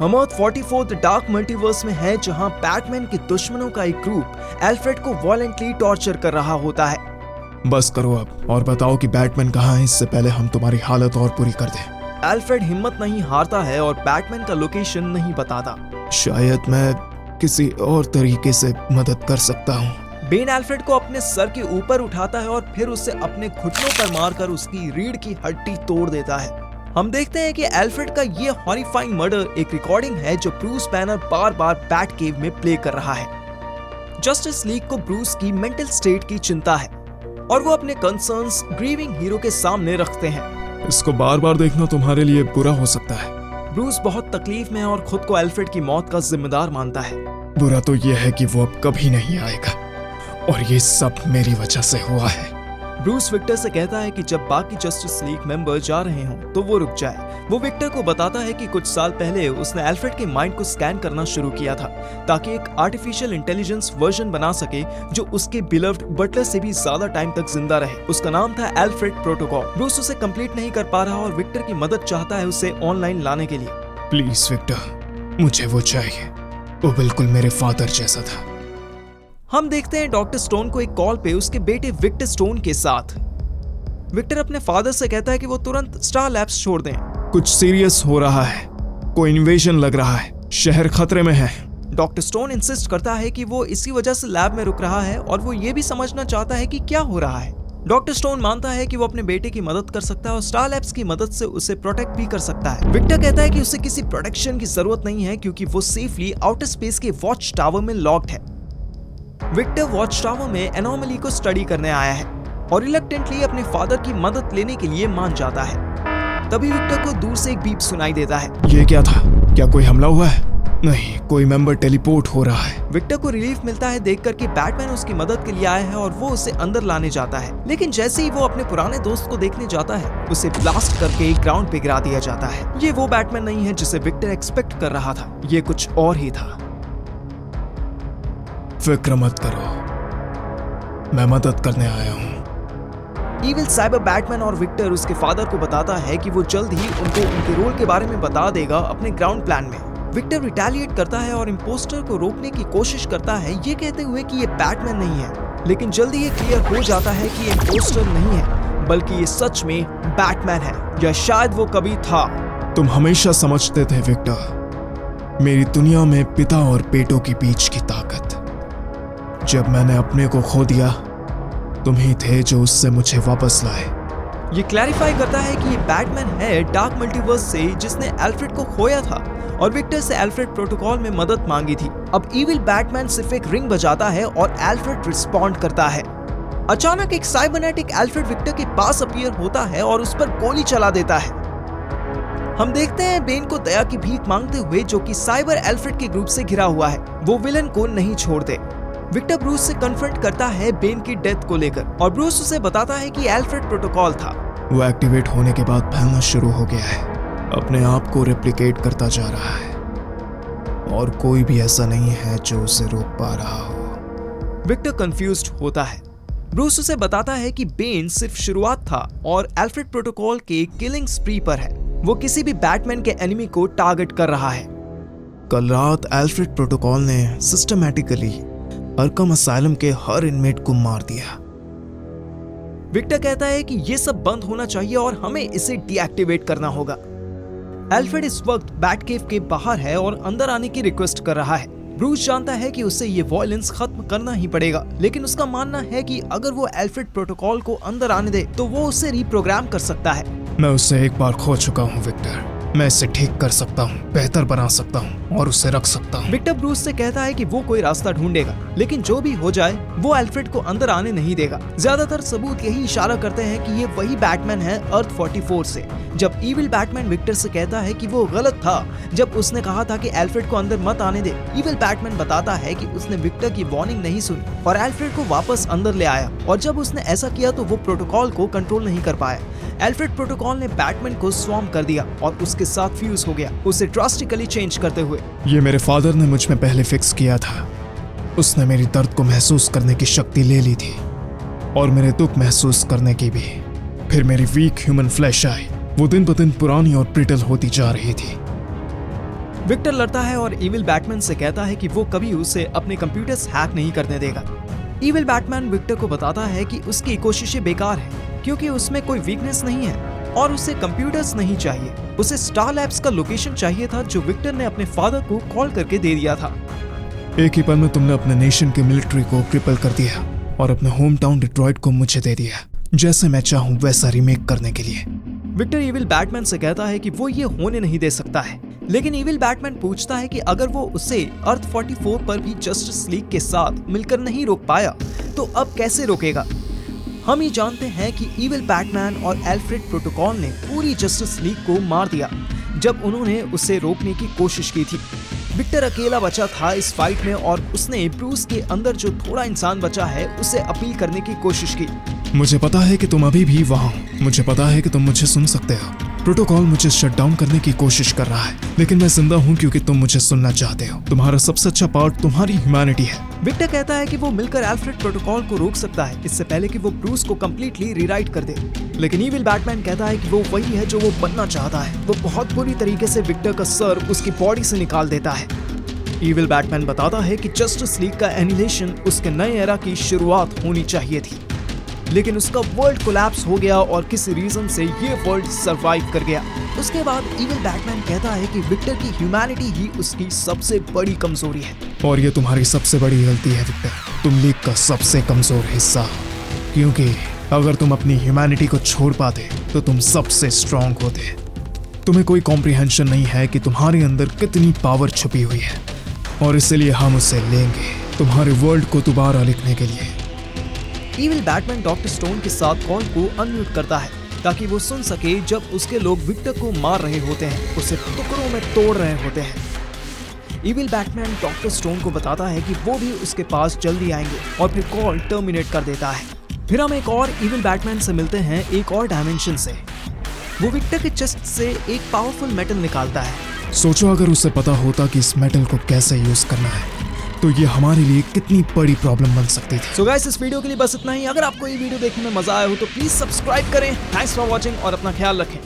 हम अर्थ 44 dark multiverse में है, जहां बैटमैन के दुश्मनों का एक ग्रुप एल्फ्रेड को वॉलेंटली टॉर्चर कर रहा होता है। बस करो अब और बताओ कि बैटमैन कहाँ है, इससे पहले हम तुम्हारी हालत और पूरी कर दें। एल्फ्रेड हिम्मत नहीं हारता है और बैटमैन का लोकेशन नहीं बताता। शायद मैं किसी और तरीके से मदद कर सकता हूँ। बेन एल्फ्रेड को अपने सर के ऊपर उठाता है और फिर उसे अपने घुटनों पर मारकर उसकी रीढ़ की हड्डी तोड़ देता है। हम देखते हैं कि एल्फ्रेड का ये हॉरिफाइंग मर्डर एक रिकॉर्डिंग है जो ब्रूस बैनर बार बार बैट केव में प्ले कर रहा है। जस्टिस लीग को ब्रूस की मेंटल स्टेट की चिंता है और वो अपने कंसर्न्स ग्रीविंग हीरो के सामने रखते हैं। इसको बार बार देखना तुम्हारे लिए बुरा हो सकता है। ब्रूस बहुत तकलीफ में और खुद को एल्फ्रेड की मौत का जिम्मेदार मानता है। बुरा तो यह है कि वो अब कभी नहीं आएगा और ये सब मेरी वजह से हुआ है। ब्रूस विक्टर से कहता है कि जब बाकी जस्टिस लीग मेंबर जा रहे हों तो वो रुक जाए। वो विक्टर को बताता है कि कुछ साल पहले उसने एल्फ्रेड के माइंड को स्कैन करना शुरू किया था ताकि एक आर्टिफिशियल इंटेलिजेंस वर्जन बना सके जो उसके बिलव्ड बटलर से भी ज्यादा टाइम तक जिंदा रहे। उसका नाम था एल्फ्रेड प्रोटोकॉल। ब्रूस उसे कंप्लीट नहीं कर पा रहा और विक्टर की मदद चाहता है उसे ऑनलाइन लाने के लिए। प्लीज विक्टर, मुझे वो चाहिए। वो बिल्कुल मेरे फादर जैसा था। हम देखते हैं डॉक्टर स्टोन को एक कॉल पे उसके बेटे विक्टर स्टोन के साथ। विक्टर अपने फादर से कहता है कि वो तुरंत स्टार लैब्स छोड़ दें। कुछ सीरियस हो रहा है, कोई इन्वेजन लग रहा है, शहर खतरे में है। डॉक्टर स्टोन इंसिस्ट करता है कि वो इसी वजह से लैब में रुक रहा है और वो ये भी समझना चाहता है कि क्या हो रहा है। डॉक्टर स्टोन मानता है कि वो अपने बेटे की मदद कर सकता है और स्टार लैब्स की मदद से उसे प्रोटेक्ट भी कर सकता है। विक्टर कहता है कि उसे किसी प्रोटेक्शन की जरूरत नहीं है क्योंकि वो सेफली आउटर स्पेस के वॉच टावर में लॉक्ड है। विक्टर वॉच टावर में एनोमली को स्टडी करने आया है और रिलक्टेंटली अपने फादर की मदद लेने के लिए मान जाता है। तभी विक्टर को दूर से एक बीप सुनाई देता है। ये क्या था? क्या कोई हमला हुआ है? नहीं, कोई मेंबर टेलीपोर्ट हो रहा है। विक्टर को रिलीफ मिलता है देखकर कि बैटमैन उसकी मदद के लिए आया है और वो उसे अंदर लाने जाता है। लेकिन जैसे ही वो अपने पुराने दोस्त को देखने जाता है उसे ब्लास्ट करके ग्राउंड पे गिरा दिया जाता है। ये वो बैटमैन नहीं है जिसे विक्टर एक्सपेक्ट कर रहा था, ये कुछ और ही था। फिक्र मत करो, मैं मदद करने आया हूँ। इविल साइबर बैटमैन और विक्टर उसके फादर को बताता है कि वो जल्द ही उनको उनके रोल के बारे में बता देगा अपने ग्राउंड प्लान में। विक्टर रिटेलिएट करता है और इम्पोस्टर को रोकने की कोशिश करता है ये कहते हुए कि ये बैटमैन नहीं है, लेकिन जल्दी ये क्लियर हो जाता है कि ये इम्पोस्टर नहीं है बल्कि ये सच में बैटमैन है, या शायद वो कभी था। तुम हमेशा समझते थे विक्टर, मेरी दुनिया में पिता और बेटों के बीच की ताकत। जब मैंने अपने को खो दिया, तुम ही थे जो उससे मुझे वापस लाए। ये क्लैरिफाई करता है कि ये बैटमैन है डार्क मल्टीवर्स से जिसने एल्फ्रेड को खोया था और विक्टर से एल्फ्रेड प्रोटोकॉल में मदद मांगी थी। अब इविल बैटमैन सिर्फ एक रिंग बजाता है और एल्फ्रेड रिस्पॉन्ड करता है। अचानक एक साइबरनेटिक एल्फ्रेड विक्टर के पास अपीयर होता है और उस पर गोली चला देता है। हम देखते हैं बेन को दया की भीख मांगते हुए जो कि साइबर एल्फ्रेड के ग्रुप से घिरा हुआ है। वो विलन को नहीं छोड़ते। विक्टर ब्रूस से कन्फ्रंट करता है बेन की डेथ को लेकर और ब्रूस उसे बताता है कि एल्फ्रेड प्रोटोकॉल था। वो एक्टिवेट होने के बाद फैलना शुरू हो गया है, अपने आप को रेप्लिकेट करता जा रहा है और कोई भी ऐसा नहीं है जो उसे रोक पा रहा हो। विक्टर कंफ्यूज्ड होता है। ब्रूस उसे बताता है कि बेन सिर्फ शुरुआत था और एल्फ्रेड प्रोटोकॉल के किलिंग स्प्री पर है। वो किसी भी बैटमैन के एनिमी को टारगेट कर रहा है। कल रात एल्फ्रेड प्रोटोकॉल ने सिस्टमैटिकली अर्कम असाइलम के हर इनमेट को मार दिया। विक्टर कहता है कि ये सब बंद होना चाहिए और हमें इसे डीएक्टिवेट करना होगा। एल्फ्रेड इस वक्त बैट केव के बाहर है और अंदर आने की रिक्वेस्ट कर रहा है। ब्रूस जानता है कि उसे ये वॉयलेंस खत्म करना ही पड़ेगा, लेकिन उसका मानना है कि अगर वो एल्फ्रेड प्रोटोकॉल को अंदर आने दे तो वो उसे रिप्रोग्राम कर सकता है। मैं उसे एक बार खो चुका हूँ विक्टर, मैं इसे ठीक कर सकता हूँ, बेहतर बना सकता हूँ और उसे रख सकता हूँ। विक्टर ब्रूस से कहता है कि वो कोई रास्ता ढूंढेगा, लेकिन जो भी हो जाए वो एल्फ्रेड को अंदर आने नहीं देगा। ज्यादातर सबूत यही इशारा करते हैं कि ये वही बैटमैन है अर्थ 44 से। जब इविल बैटमैन विक्टर से कहता है कि वो गलत था जब उसने कहा था कि एल्फ्रेड को अंदर मत आने दे, इविल बैटमैन बताता है कि उसने विक्टर की वार्निंग नहीं सुनी और एल्फ्रेड को वापस अंदर ले आया, और जब उसने ऐसा किया तो वो प्रोटोकॉल को कंट्रोल नहीं कर पाया। एल्फ्रेड प्रोटोकॉल ने बैटमैन को स्वॉर्म कर दिया और उसके साथ फ्यूज हो गया, उसे ड्रास्टिकली चेंज करते हुए। ये मेरे फादर ने मुझ में पहले फिक्स किया था। उसने मेरी दर्द को महसूस करने की शक्ति ले ली थी और मेरे दुख महसूस करने की भी। फिर मेरी वीक ह्यूमन फ्लैश आई, वो दिन ब दिन पुरानी और ब्रिटल होती जा रही थी। विक्टर लड़ता है और इविल बैटमैन से कहता है कि वो कभी उसे अपने कंप्यूटर्स हैक नहीं करने देगा। इविल बैटमैन विक्टर को बताता है कि उसकी कोशिशें बेकार हैं क्योंकि उसमें कोई वीकनेस नहीं है और उसे कंप्यूटर्स नहीं चाहिए। उसे स्टार लैब्स का लोकेशन चाहिए था जो विक्टर ने अपने फादर को कॉल करके दे दिया था। एक ही पल में तुमने अपने नेशन की मिलिट्री को क्रिपल कर दिया और अपने होम टाउन डिट्रॉइट को मुझे दे दिया, जैसे मैं चाहूँ वैसा रीमेक करने के लिए। विक्टर इविल बैटमैन से कहता है कि वो ये होने नहीं दे सकता है, लेकिन इविल बैटमैन पूछता है कि अगर वो उसे अर्थ 44 पर भी जस्टिस लीग के साथ मिलकर नहीं रोक पाया तो अब कैसे रोकेगा। हम ये जानते हैं कि इविल बैटमैन और एल्फ्रेड प्रोटोकॉल ने पूरी जस्टिस लीग को मार दिया जब उन्होंने उसे रोकने की कोशिश की थी। विक्टर अकेला बचा था इस फाइट में और उसने ब्रूस के अंदर जो थोड़ा इंसान बचा है उसे अपील करने की कोशिश की। मुझे पता है कि तुम अभी भी वहाँ हो, मुझे पता है कि तुम मुझे सुन सकते हो। प्रोटोकॉल मुझे शट डाउन करने की कोशिश कर रहा है, लेकिन मैं जिंदा हूँ क्योंकि तुम मुझे सुनना चाहते हो। तुम्हारा सबसे अच्छा पार्ट तुम्हारी ह्यूमैनिटी है। विक्टर कहता है कि वो मिलकर एल्फ्रेड प्रोटोकॉल को रोक सकता है इससे पहले कि वो ब्रूस को कंप्लीटली रीराइट कर दे, लेकिन इविल बैटमैन कहता है कि वो वही है जो वो बनना चाहता है। वो बहुत बुरी तरीके से विक्टर का सर उसकी बॉडी से निकाल देता है। इविल बैटमैन बताता है कि जस्टिस लीग का एनिहिलेशन उसके नए एरा की शुरुआत होनी चाहिए थी, लेकिन उसका वर्ल्ड कोलैप्स हो गया और किसी रीजन से ये वर्ल्ड सरवाइव कर गया। उसके बाद इविल बैटमैन कहता है कि विक्टर की ह्यूमैनिटी ही उसकी सबसे बड़ी कमजोरी है। और ये तुम्हारी सबसे बड़ी गलती है विक्टर, तुम लीग का सबसे कमजोर हिस्सा, क्योंकि अगर तुम अपनी ह्यूमैनिटी को छोड़ पाते तो तुम सबसे स्ट्रांग होते। तुम्हें कोई कॉम्प्रिहेंशन नहीं है कि तुम्हारे अंदर कितनी पावर छुपी हुई है, और इसलिए हम उसे लेंगे तुम्हारे वर्ल्ड को दोबारा लिखने के लिए। इविल बैटमैन डॉक्टर स्टोन के साथ कॉल को अनम्यूट करता है ताकि वो सुन सके जब उसके लोग विक्टर को मार रहे होते हैं, उसे टुकड़ों में तोड़ रहे होते हैं। इविल बैटमैन डॉक्टर स्टोन को बताता है कि वो भी उसके पास जल्दी आएंगे और फिर कॉल टर्मिनेट कर देता है। फिर हम एक और इविल बैटमैन से मिलते हैं एक और डायमेंशन से। वो विक्टर के चेस्ट से एक पावरफुल मेटल निकालता है। सोचो अगर उसे पता होता कि इस मेटल को कैसे यूज करना है तो ये हमारे लिए कितनी बड़ी प्रॉब्लम बन सकती थी। सो गाइस, इस वीडियो के लिए बस इतना ही। अगर आपको ये वीडियो देखने में मजा आया हो तो प्लीज सब्सक्राइब करें। थैंक्स फॉर वॉचिंग और अपना ख्याल रखें।